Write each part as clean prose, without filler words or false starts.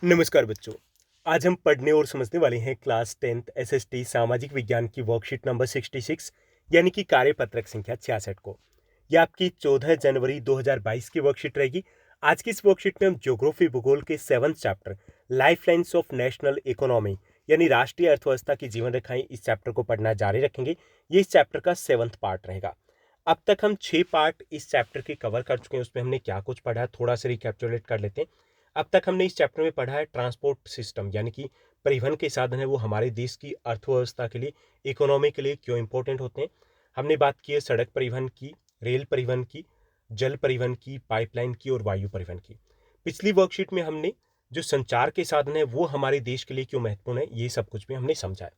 नमस्कार बच्चों। आज हम पढ़ने और समझने वाले हैं क्लास 10th एसएसटी सामाजिक विज्ञान की वर्कशीट नंबर 66 यानी कि कार्यपत्रक संख्या 66 को। यह आपकी 14 जनवरी 2022 की वर्कशीट रहेगी। आज की इस वर्कशीट में हम ज्योग्राफी भूगोल के 7th chapter lifelines of national economy यानी राष्ट्रीय अर्थव्यवस्था की जीवन रेखाएं इस चैप्टर को पढ़ना जारी रखेंगे। ये इस चैप्टर का 7th पार्ट रहेगा। अब तक हम 6 पार्ट इस चैप्टर के कवर कर चुके हैं। उसमें हमने क्या कुछ पढ़ा है थोड़ा सा रिकैप्चुलेट कर लेते हैं। अब तक हमने इस चैप्टर में पढ़ा है ट्रांसपोर्ट सिस्टम यानी कि परिवहन के साधन है वो हमारे देश की अर्थव्यवस्था के लिए, इकोनॉमी के लिए क्यों इंपॉर्टेंट होते हैं। हमने बात की है सड़क परिवहन की, रेल परिवहन की, जल परिवहन की, पाइपलाइन की और वायु परिवहन की। पिछली वर्कशीट में हमने जो संचार के साधन है वो हमारे देश के लिए क्यों महत्वपूर्ण है, ये सब कुछ भी हमने समझा है।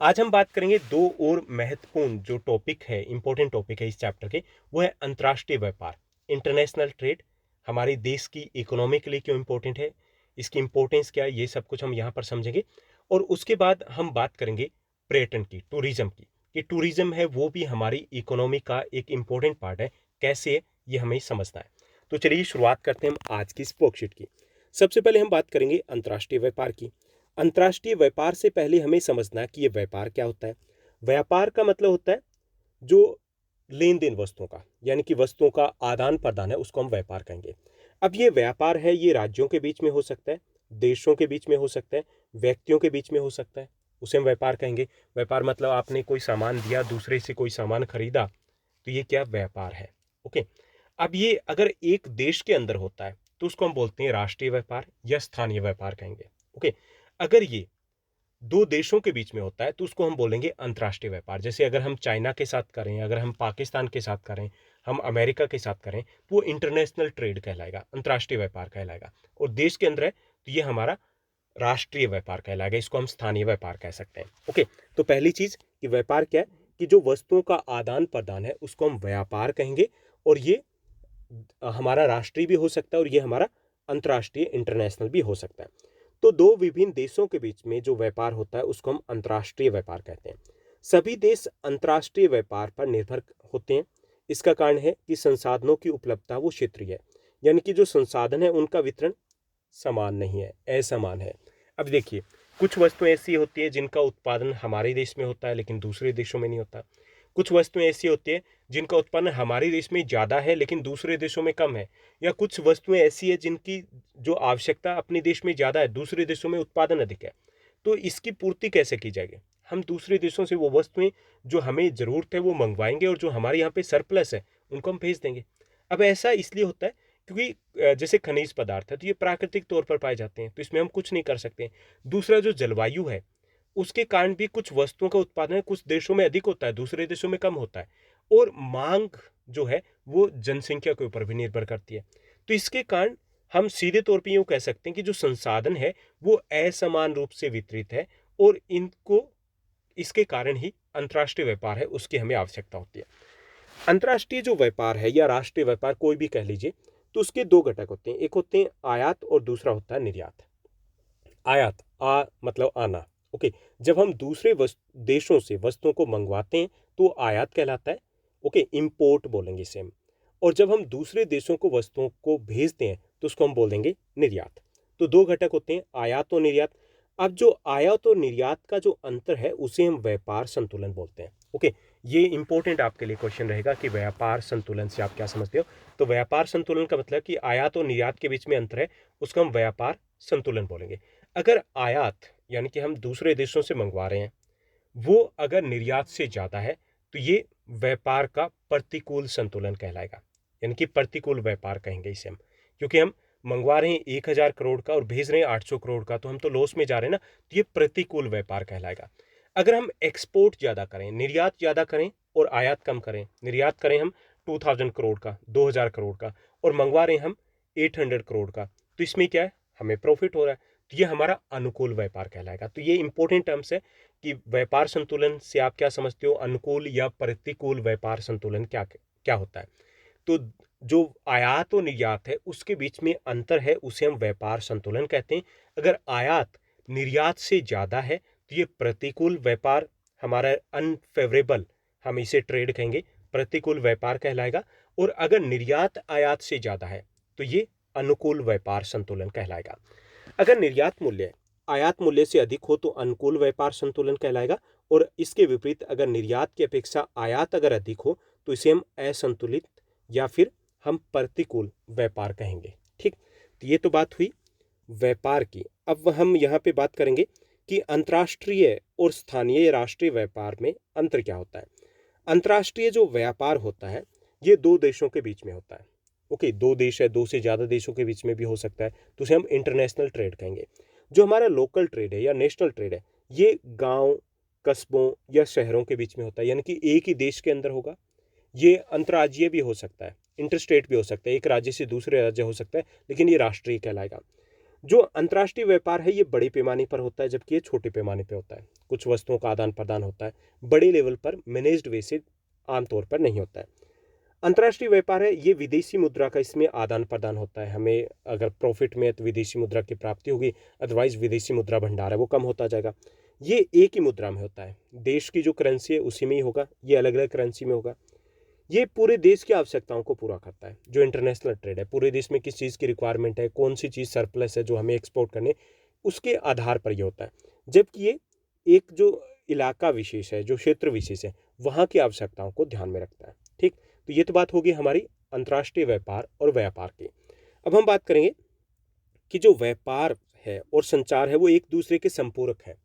आज हम बात करेंगे दो और महत्वपूर्ण जो टॉपिक है, इंपॉर्टेंट टॉपिक है इस चैप्टर के, वो है अंतर्राष्ट्रीय व्यापार, इंटरनेशनल ट्रेड। हमारे देश की इकोनॉमी के लिए क्यों इंपॉर्टेंट है, इसकी इंपॉर्टेंस क्या है, ये सब कुछ हम यहाँ पर समझेंगे। और उसके बाद हम बात करेंगे पर्यटन की, टूरिज्म की, कि टूरिज्म है वो भी हमारी इकोनॉमी का एक इंपॉर्टेंट पार्ट है, कैसे है ये हमें समझना है। तो चलिए शुरुआत करते हैं हम आज की इस वर्कशीट की। सबसे पहले हम बात करेंगे अंतर्राष्ट्रीय व्यापार की। अंतर्राष्ट्रीय व्यापार से पहले हमें समझना कि ये व्यापार क्या होता है। व्यापार का मतलब होता है जो लेन देन वस्तुओं का, यानी कि वस्तुओं का आदान प्रदान है, उसको हम व्यापार कहेंगे। अब ये व्यापार है ये राज्यों के बीच में हो सकता है, देशों के बीच में हो सकता है, व्यक्तियों के बीच में हो सकता है, उसे हम व्यापार कहेंगे। व्यापार मतलब आपने कोई सामान दिया, दूसरे से कोई सामान खरीदा, तो ये क्या व्यापार है। ओके। अब ये अगर एक देश के अंदर होता है तो उसको हम बोलते हैं राष्ट्रीय व्यापार या स्थानीय व्यापार कहेंगे। ओके। अगर ये दो देशों के बीच में होता है तो उसको हम बोलेंगे अंतर्राष्ट्रीय व्यापार। जैसे अगर हम चाइना के साथ करें, अगर हम पाकिस्तान के साथ करें, हम अमेरिका के साथ करें, तो वो इंटरनेशनल ट्रेड कहलाएगा, अंतर्राष्ट्रीय व्यापार कहलाएगा। और देश के अंदर है तो ये हमारा राष्ट्रीय व्यापार कहलाएगा, इसको हम स्थानीय व्यापार कह सकते हैं। ओके। तो पहली चीज कि व्यापार क्या है, कि जो वस्तुओं का आदान प्रदान है उसको हम व्यापार कहेंगे। और ये हमारा राष्ट्रीय भी हो सकता है और ये हमारा अंतर्राष्ट्रीय इंटरनेशनल भी हो सकता है। तो दो विभिन्न देशों के बीच में जो व्यापार होता है उसको हम अंतर्राष्ट्रीय व्यापार कहते हैं। सभी देश अंतर्राष्ट्रीय व्यापार पर निर्भर होते हैं। इसका कारण है कि संसाधनों की उपलब्धता वो क्षेत्रीय है, यानी कि जो संसाधन है उनका वितरण समान नहीं है, असमान है। अब देखिए, कुछ वस्तुएं ऐसी होती है जिनका उत्पादन हमारे देश में होता है लेकिन दूसरे देशों में नहीं होता। कुछ वस्तुएं ऐसी होती है जिनका उत्पादन हमारे देश में ज़्यादा है लेकिन दूसरे देशों में कम है। या कुछ वस्तुएं ऐसी है जिनकी जो आवश्यकता अपने देश में ज़्यादा है, दूसरे देशों में उत्पादन अधिक है। तो इसकी पूर्ति कैसे की जाएगी? हम दूसरे देशों से वो वस्तुएं जो हमें ज़रूरत है वो मंगवाएंगे और जो हमारे यहाँ पे सरप्लस है उनको हम भेज देंगे। अब ऐसा इसलिए होता है क्योंकि जैसे खनिज पदार्थ है तो ये प्राकृतिक तौर पर पाए जाते हैं, तो इसमें हम कुछ नहीं कर सकते। दूसरा जो जलवायु है उसके कारण भी कुछ वस्तुओं का उत्पादन कुछ देशों में अधिक होता है, दूसरे देशों में कम होता है। और मांग जो है वो जनसंख्या के ऊपर भी निर्भर करती है। तो इसके कारण हम सीधे तौर पे यूँ कह सकते हैं कि जो संसाधन है वो असमान रूप से वितरित है और इनको इसके कारण ही अंतर्राष्ट्रीय व्यापार है उसकी हमें आवश्यकता होती है। अंतर्राष्ट्रीय जो व्यापार है या राष्ट्रीय व्यापार कोई भी कह लीजिए, तो उसके दो घटक होते हैं। एक होते हैं आयात और दूसरा होता है निर्यात। आयात आ मतलब आना। ओके। जब हम दूसरे देशों से वस्तुओं को मंगवाते हैं तो आयात कहलाता है। ओके, इंपोर्ट बोलेंगे इसे हम। और जब हम दूसरे देशों को वस्तुओं को भेजते हैं तो उसको हम बोलेंगे निर्यात। तो दो घटक होते हैं, आयात और निर्यात। अब जो आयात और निर्यात का जो अंतर है उसे हम व्यापार संतुलन बोलते हैं। ओके। ये इंपॉर्टेंट आपके लिए क्वेश्चन रहेगा कि व्यापार संतुलन से आप क्या समझते हो। तो व्यापार संतुलन का मतलब कि आयात और निर्यात के बीच में अंतर है, उसको हम व्यापार संतुलन बोलेंगे। अगर आयात यानी कि हम दूसरे देशों से मंगवा रहे हैं वो अगर निर्यात से ज़्यादा है तो ये व्यापार का प्रतिकूल संतुलन कहलाएगा, यानी कि प्रतिकूल व्यापार कहेंगे इसे हम। क्योंकि हम मंगवा रहे हैं 1,000 करोड़ का और भेज रहे हैं 800 करोड़ का, तो हम तो लॉस में जा रहे हैं ना, तो ये प्रतिकूल व्यापार कहलाएगा। अगर हम एक्सपोर्ट ज़्यादा करें, निर्यात ज़्यादा करें और आयात कम करें, निर्यात करें हम 2,000 करोड़ का, 2,000 करोड़ का, और मंगवा रहे हैं हम 800 करोड़ का, तो इसमें क्या है, हमें प्रॉफिट हो रहा है, तो ये हमारा अनुकूल व्यापार कहलाएगा। तो ये इंपॉर्टेंट टर्म्स है कि व्यापार संतुलन से आप क्या समझते हो, अनुकूल या प्रतिकूल व्यापार संतुलन क्या क्या होता है। तो जो आयात और निर्यात है उसके बीच में अंतर है उसे हम व्यापार संतुलन कहते हैं। अगर आयात निर्यात से ज़्यादा है तो ये प्रतिकूल व्यापार, हमारा अनफेवरेबल, हम इसे ट्रेड कहेंगे, प्रतिकूल व्यापार कहलाएगा। और अगर निर्यात आयात से ज़्यादा है तो ये अनुकूल व्यापार संतुलन कहलाएगा। अगर निर्यात मूल्य आयात मूल्य से अधिक हो तो अनुकूल व्यापार संतुलन कहलाएगा, और इसके विपरीत अगर निर्यात की अपेक्षा आयात अगर अधिक हो तो इसे हम असंतुलित या फिर हम प्रतिकूल व्यापार कहेंगे। ठीक, तो ये तो बात हुई व्यापार की। अब हम यहाँ पे बात करेंगे कि अंतर्राष्ट्रीय और स्थानीय राष्ट्रीय व्यापार में अंतर क्या होता है। अंतर्राष्ट्रीय जो व्यापार होता है ये दो देशों के बीच में होता है। ओके, दो देश है, दो से ज़्यादा देशों के बीच में भी हो सकता है, तो उसे हम इंटरनेशनल ट्रेड कहेंगे। जो हमारा लोकल ट्रेड है या नेशनल ट्रेड है, ये गांव, कस्बों या शहरों के बीच में होता है, यानी कि एक ही देश के अंदर होगा। ये अंतर्राज्यीय भी हो सकता है, इंटरस्टेट भी हो सकता है, एक राज्य से दूसरे राज्य हो सकता है, लेकिन ये राष्ट्रीय कहलाएगा। जो अंतर्राष्ट्रीय व्यापार है ये बड़े पैमाने पर होता है, जबकि ये छोटे पैमाने पर होता है। कुछ वस्तुओं का आदान प्रदान होता है, बड़े लेवल पर मैनेज्ड वे से आमतौर पर नहीं होता है। अंतर्राष्ट्रीय व्यापार है ये विदेशी मुद्रा का इसमें आदान प्रदान होता है। हमें अगर प्रॉफिट में तो विदेशी मुद्रा की प्राप्ति होगी, अदरवाइज विदेशी मुद्रा भंडार है वो कम होता जाएगा। ये एक ही मुद्रा में होता है, देश की जो करेंसी है उसी में ही होगा, ये अलग अलग करेंसी में होगा। ये पूरे देश की आवश्यकताओं को पूरा करता है। जो इंटरनेशनल ट्रेड है, पूरे देश में किस चीज़ की रिक्वायरमेंट है, कौन सी चीज़ सरप्लस है जो हमें एक्सपोर्ट करने, उसके आधार पर ये होता है। जबकि ये एक जो इलाका विशेष है, जो क्षेत्र विशेष है, वहाँ की आवश्यकताओं को ध्यान में रखता है। ठीक, तो ये तो बात होगी हमारी अंतर्राष्ट्रीय व्यापार और व्यापार की। अब हम बात करेंगे कि जो व्यापार है और संचार है वो एक दूसरे के संपूरक है,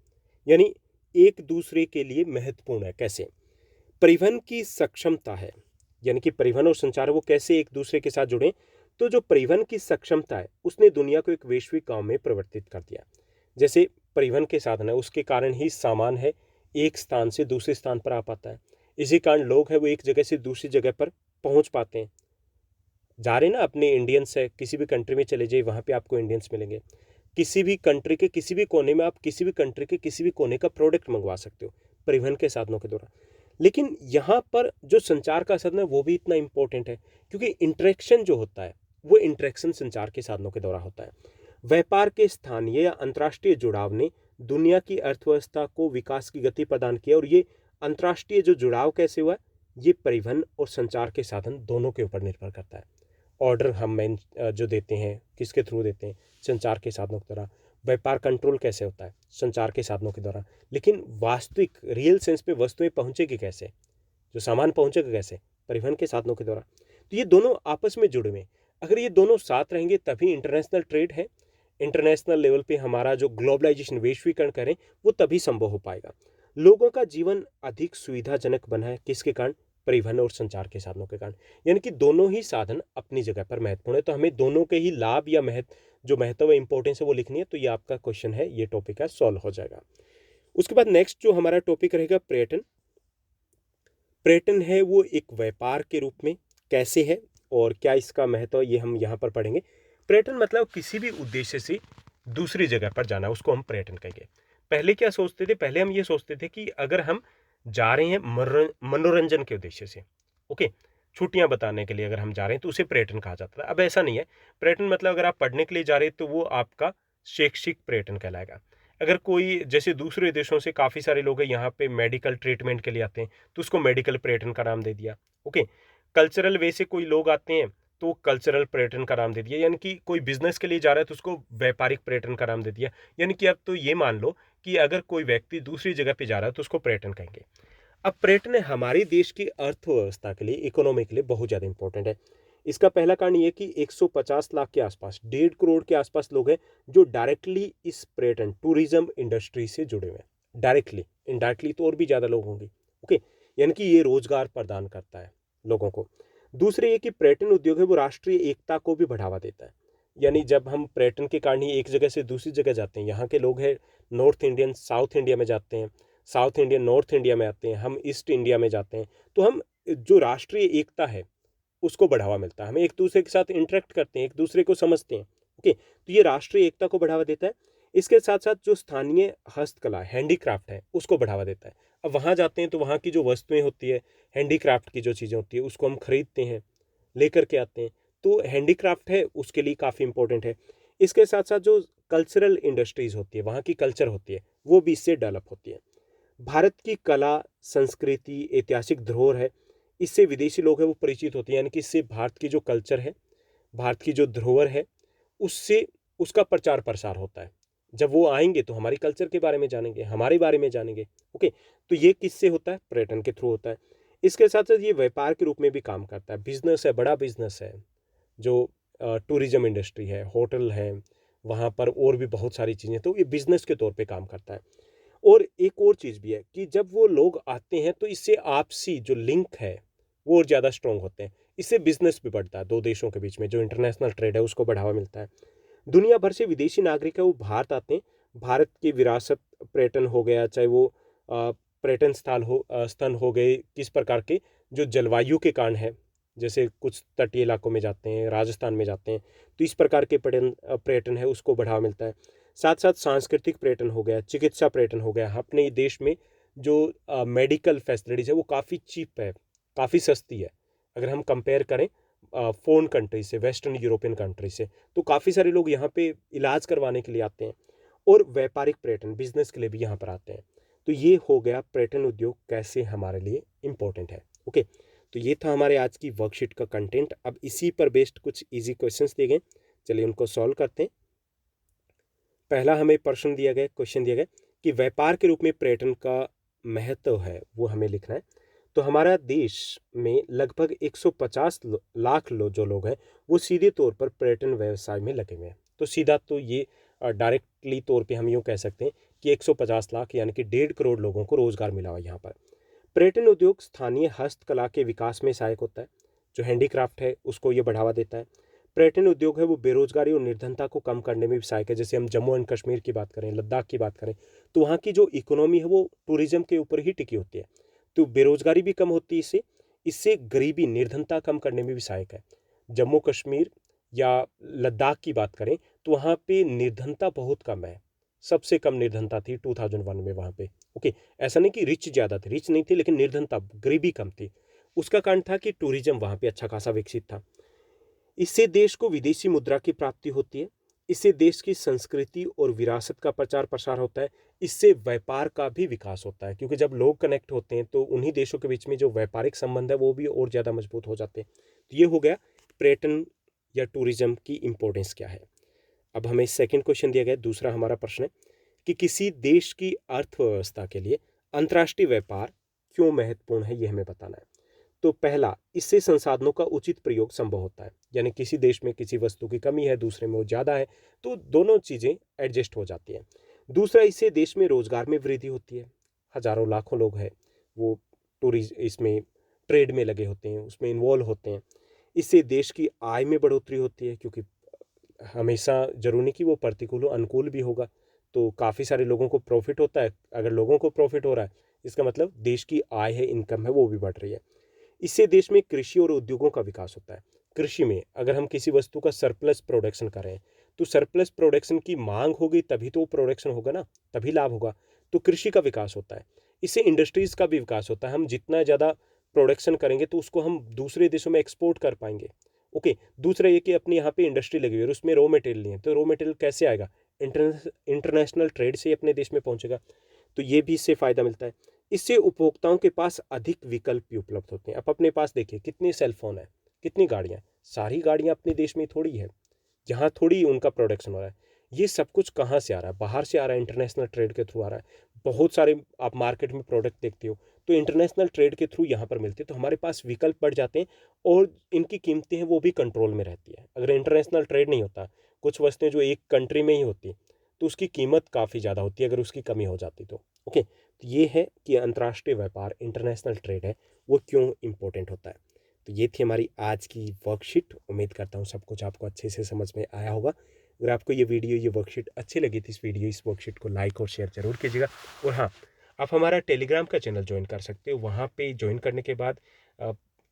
यानी एक दूसरे के लिए महत्वपूर्ण है। कैसे? परिवहन की सक्षमता है, यानी कि परिवहन और संचार वो कैसे एक दूसरे के साथ जुड़े। तो जो परिवहन की सक्षमता है उसने दुनिया को एक वैश्विक गांव में परिवर्तित कर दिया। जैसे परिवहन के साधन है उसके कारण ही सामान है एक स्थान से दूसरे स्थान पर आ पाता है। इसी कारण लोग हैं वो एक जगह से दूसरी जगह पर पहुंच पाते हैं। जा रहे ना अपने इंडियंस है, किसी भी कंट्री में चले जाइए वहाँ पे आपको इंडियंस मिलेंगे। किसी भी कंट्री के किसी भी कोने में आप किसी भी कंट्री के किसी भी कोने का प्रोडक्ट मंगवा सकते हो परिवहन के साधनों के द्वारा। लेकिन यहाँ पर जो संचार का साधन है वो भी इतना इम्पोर्टेंट है, क्योंकि इंटरेक्शन जो होता है वो इंटरेक्शन संचार के साधनों के द्वारा होता है। व्यापार के स्थानीय या अंतर्राष्ट्रीय जुड़ाव ने दुनिया की अर्थव्यवस्था को विकास की गति प्रदान की, और ये अंतर्राष्ट्रीय जो जुड़ाव कैसे हुआ, ये परिवहन और संचार के साधन दोनों के ऊपर निर्भर करता है। ऑर्डर हम जो देते हैं किसके थ्रू देते हैं, संचार के साधनों के द्वारा। व्यापार कंट्रोल कैसे होता है, संचार के साधनों के द्वारा। लेकिन वास्तविक रियल सेंस में वस्तुएं पहुंचेगी कैसे, जो सामान पहुंचेगा कैसे, परिवहन के साधनों के द्वारा। तो ये दोनों आपस में जुड़े हुए हैं। अगर ये दोनों साथ रहेंगे तभी इंटरनेशनल ट्रेड है, इंटरनेशनल लेवल पे हमारा जो ग्लोबलाइजेशन वैश्वीकरण करें वो तभी संभव हो पाएगा। लोगों का जीवन अधिक सुविधाजनक बना है किसके कारण, परिवहन और संचार के साधनों के कारण। यानी कि दोनों ही साधन अपनी जगह पर महत्वपूर्ण है, तो हमें दोनों के ही लाभ या जो महत्व इंपॉर्टेंस है वो लिखनी है। तो ये आपका क्वेश्चन है, ये टॉपिक है, सॉल्व हो जाएगा। उसके बाद नेक्स्ट जो हमारा टॉपिक रहेगा पर्यटन। पर्यटन है वो एक व्यापार के रूप में कैसे है और क्या इसका महत्व, ये हम यहाँ पर पढ़ेंगे। पर्यटन मतलब किसी भी उद्देश्य से दूसरी जगह पर जाना, उसको हम पर्यटन कहेंगे। पहले क्या सोचते थे, पहले हम ये सोचते थे कि अगर हम जा रहे हैं मनोरंजन के उद्देश्य से, ओके, छुट्टियां बताने के लिए अगर हम जा रहे हैं तो उसे पर्यटन कहा जाता था। अब ऐसा नहीं है। पर्यटन मतलब अगर आप पढ़ने के लिए जा रहे हैं तो वो आपका शैक्षिक पर्यटन कहलाएगा। अगर कोई जैसे दूसरे देशों से काफ़ी सारे लोग हैं यहाँ पे मेडिकल ट्रीटमेंट के लिए आते हैं तो उसको मेडिकल पर्यटन का नाम दे दिया। ओके, कल्चरल वे से कोई लोग आते हैं तो कल्चरल पर्यटन का नाम दे दिया। यानी कि कोई बिजनेस के लिए जा रहा है तो उसको व्यापारिक पर्यटन का नाम दे दिया। यानी कि अब तो ये मान लो कि अगर कोई व्यक्ति दूसरी जगह पे जा रहा है तो उसको पर्यटन कहेंगे। अब पर्यटन हमारे देश की अर्थव्यवस्था के लिए, इकोनॉमी के लिए बहुत ज़्यादा इंपॉर्टेंट है। इसका पहला कारण ये कि 150 लाख के आसपास, 1.5 करोड़ के आसपास लोग हैं जो डायरेक्टली इस पर्यटन टूरिज्म इंडस्ट्री से जुड़े हुए हैं। डायरेक्टली, इनडायरेक्टली तो और भी ज़्यादा लोग होंगे। ओके, यानी कि ये रोजगार प्रदान करता है लोगों को। दूसरे ये कि पर्यटन उद्योग है वो राष्ट्रीय एकता को भी बढ़ावा देता है। यानी जब हम पर्यटन के कारण ही एक जगह से दूसरी जगह जाते हैं, यहाँ के लोग हैं नॉर्थ इंडियन साउथ इंडिया में जाते हैं, साउथ इंडियन नॉर्थ इंडिया में आते हैं, हम ईस्ट इंडिया में जाते हैं, तो हम जो राष्ट्रीय एकता है उसको बढ़ावा मिलता है। हम एक दूसरे के साथ इंटरेक्ट करते हैं, एक दूसरे को समझते हैं। ओके, तो ये राष्ट्रीय एकता को बढ़ावा देता है। इसके साथ साथ जो स्थानीय हस्तकला हैंडीक्राफ्ट है उसको बढ़ावा देता है। अब वहाँ जाते हैं तो वहाँ की जो वस्तुएं होती है, हैंडीक्राफ्ट की जो चीज़ें होती है उसको हम खरीदते हैं, लेकर के आते हैं। तो हैंडीक्राफ्ट है उसके लिए काफ़ी इंपॉर्टेंट है। इसके साथ साथ जो कल्चरल इंडस्ट्रीज़ होती है, वहाँ की कल्चर होती है, वो भी इससे डेवलप होती है। भारत की कला, संस्कृति, ऐतिहासिक धरोहर है, इससे विदेशी लोग हैं वो परिचित होते हैं। यानी कि इससे भारत की जो कल्चर है, भारत की जो धरोहर है, उससे उसका प्रचार प्रसार होता है। जब वो आएंगे तो हमारी कल्चर के बारे में जानेंगे, हमारे बारे में जानेंगे। ओके, तो ये किससे होता है? पर्यटन के थ्रू होता है। इसके साथ साथ ये व्यापार के रूप में भी काम करता है। बिजनेस है, बड़ा बिजनेस है, जो टूरिज्म इंडस्ट्री है, होटल है, वहाँ पर और भी बहुत सारी चीज़ें, तो ये बिजनेस के तौर पे काम करता है। और एक और चीज़ भी है कि जब वो लोग आते हैं तो इससे आपसी जो लिंक है वो और ज़्यादा स्ट्रॉन्ग होते हैं। इससे बिजनेस भी बढ़ता है दो देशों के बीच में, जो इंटरनेशनल ट्रेड है उसको बढ़ावा मिलता है। दुनिया भर से विदेशी नागरिक है वो भारत आते हैं। भारत की विरासत पर्यटन हो गया, चाहे वो पर्यटन स्थल हो गए, किस प्रकार के जो जलवायु के कारण है, जैसे कुछ तटीय इलाकों में जाते हैं, राजस्थान में जाते हैं, तो इस प्रकार के पर्यटन है उसको बढ़ावा मिलता है। साथ साथ सांस्कृतिक पर्यटन हो गया, चिकित्सा पर्यटन हो गया। अपने देश में जो मेडिकल फैसिलिटीज़ है वो काफ़ी चीप है, काफ़ी सस्ती है। अगर हम कंपेयर करें फॉरेन कंट्री से, वेस्टर्न यूरोपियन कंट्री से, तो काफ़ी सारे लोग यहाँ पे इलाज करवाने के लिए आते हैं। और व्यापारिक पर्यटन, बिजनेस के लिए भी यहाँ पर आते हैं। तो ये हो गया पर्यटन उद्योग कैसे हमारे लिए इम्पोर्टेंट है। ओके, तो ये था हमारे आज की वर्कशीट का कंटेंट। अब इसी पर बेस्ड कुछ इजी क्वेश्चंस दिए गए, चलिए उनको सॉल्व करते हैं। पहला हमें क्वेश्चन दिया गया कि व्यापार के रूप में पर्यटन का महत्व है वो हमें लिखना है। तो हमारा देश में लगभग 150 लाख जो लोग हैं वो सीधे तौर पर पर्यटन व्यवसाय में लगे हुए हैं। तो सीधा तो ये डायरेक्टली तौर पे हम यूँ कह सकते हैं कि 150 लाख यानी कि 1.5 करोड़ लोगों को रोजगार मिला हुआ यहाँ पर। पर्यटन उद्योग स्थानीय हस्तकला के विकास में सहायक होता है। जो हैंडीक्राफ्ट है उसको ये बढ़ावा देता है। पर्यटन उद्योग है वो बेरोजगारी और निर्धनता को कम करने में भी सहायक है। जैसे हम जम्मू एंड कश्मीर की बात करें, लद्दाख की बात करें, तो वहाँ की जो इकोनॉमी है वो टूरिज्म के ऊपर ही टिकी होती है। तो बेरोजगारी भी कम होती है इससे। इससे गरीबी, निर्धनता कम करने में भी सहायक है। जम्मू कश्मीर या लद्दाख की बात करें तो वहाँ पे निर्धनता बहुत कम है। सबसे कम निर्धनता थी 2001 में वहाँ पे। ओके, ऐसा नहीं कि रिच ज़्यादा थे, रिच नहीं थे, लेकिन निर्धनता, गरीबी कम थी। उसका कारण था कि टूरिज्म वहाँ पे अच्छा खासा विकसित था। इससे देश को विदेशी मुद्रा की प्राप्ति होती है। इससे देश की संस्कृति और विरासत का प्रचार प्रसार होता है। इससे व्यापार का भी विकास होता है, क्योंकि जब लोग कनेक्ट होते हैं तो उन्हीं देशों के बीच में जो व्यापारिक संबंध है वो भी और ज़्यादा मजबूत हो जाते हैं। तो ये हो गया पर्यटन या टूरिज्म की इम्पोर्टेंस क्या है। अब हमें सेकंड क्वेश्चन दिया गया, दूसरा हमारा प्रश्न है कि किसी देश की अर्थव्यवस्था के लिए अंतर्राष्ट्रीय व्यापार क्यों महत्वपूर्ण है, ये हमें बताना है। तो पहला, इससे संसाधनों का उचित प्रयोग संभव होता है। यानी किसी देश में किसी वस्तु की कमी है, दूसरे में वो ज़्यादा है, तो दोनों चीज़ें एडजस्ट हो जाती हैं। दूसरा, इससे देश में रोजगार में वृद्धि होती है। हजारों लाखों लोग हैं वो इसमें ट्रेड में लगे होते हैं, उसमें इन्वॉल्व होते हैं। इससे देश की आय में बढ़ोतरी होती है, क्योंकि हमेशा जरूरी नहीं कि वो प्रतिकूल हो, अनुकूल भी होगा। तो काफ़ी सारे लोगों को प्रॉफिट होता है। अगर लोगों को प्रॉफिट हो रहा है, इसका मतलब देश की आय है, इनकम है, वो भी बढ़ रही है। इससे देश में कृषि और उद्योगों का विकास होता है। कृषि में अगर हम किसी वस्तु का सरप्लस प्रोडक्शन करें, तो सरप्लस प्रोडक्शन की मांग होगी तभी तो प्रोडक्शन होगा ना, तभी लाभ होगा। तो कृषि का विकास होता है। इससे इंडस्ट्रीज का भी विकास होता है। हम जितना ज़्यादा प्रोडक्शन करेंगे तो उसको हम दूसरे देशों में एक्सपोर्ट कर पाएंगे। ओके, दूसरा ये कि अपने यहाँ पे इंडस्ट्री लगी हुई है और उसमें रॉ मटेरियल नहीं है, तो रॉ मटेरियल कैसे आएगा? इंटरनेशनल ट्रेड से ही अपने देश में पहुँचेगा। तो ये भी इससे फ़ायदा मिलता है। इससे उपभोक्ताओं के पास अधिक विकल्प भी उपलब्ध होते हैं। अब अपने पास देखिए कितने सेल फोन है, कितनी गाड़ियाँ, सारी गाड़ियाँ अपने देश में थोड़ी है, जहाँ थोड़ी उनका प्रोडक्शन हो रहा है। ये सब कुछ कहाँ से आ रहा है? बाहर से आ रहा है, इंटरनेशनल ट्रेड के थ्रू आ रहा है। बहुत सारे आप मार्केट में प्रोडक्ट देखते हो तो इंटरनेशनल ट्रेड के थ्रू यहाँ पर मिलते हैं, तो हमारे पास विकल्प बढ़ जाते हैं और इनकी कीमतें हैं वो भी कंट्रोल में रहती है। अगर इंटरनेशनल ट्रेड नहीं होता, कुछ वस्तुएं जो एक कंट्री में ही होती तो उसकी कीमत काफ़ी ज़्यादा होती है अगर उसकी कमी हो जाती तो। ओके, तो ये है कि अंतर्राष्ट्रीय व्यापार, इंटरनेशनल ट्रेड है वो क्यों इम्पोर्टेंट होता है। तो ये थी हमारी आज की वर्कशीट। उम्मीद करता हूँ सब कुछ आपको अच्छे से समझ में आया होगा। अगर आपको ये वीडियो, ये वर्कशीट अच्छी लगी थी, इस वर्कशीट को लाइक और शेयर जरूर कीजिएगा। और हाँ, आप हमारा टेलीग्राम का चैनल ज्वाइन कर सकते हो। वहाँ पे ज्वाइन करने के बाद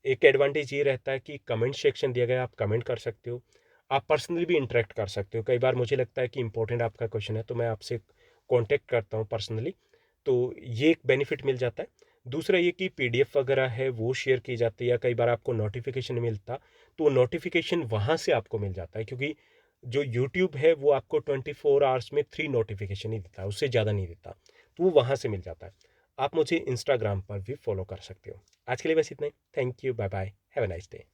एक एडवांटेज ये रहता है कि कमेंट सेक्शन दिया गया, आप कमेंट कर सकते हो। आप पर्सनली भी इंटरेक्ट कर सकते हो। कई बार मुझे लगता है कि इंपॉर्टेंट आपका क्वेश्चन है तो मैं आपसे कॉन्टेक्ट करता हूँ पर्सनली, तो ये एक बेनिफिट मिल जाता है। दूसरा ये कि पीडीएफ वगैरह है वो शेयर की जाती है, या कई बार आपको नोटिफिकेशन मिलता तो वो नोटिफिकेशन वहाँ से आपको मिल जाता है, क्योंकि जो यूट्यूब है वो आपको 24 आवर्स में 3 नोटिफिकेशन ही देता है, उससे ज़्यादा नहीं देता, तो वो वहाँ से मिल जाता है। आप मुझे इंस्टाग्राम पर भी फॉलो कर सकते हो। आज के लिए बस इतना ही। Thank you, bye bye, have a nice day.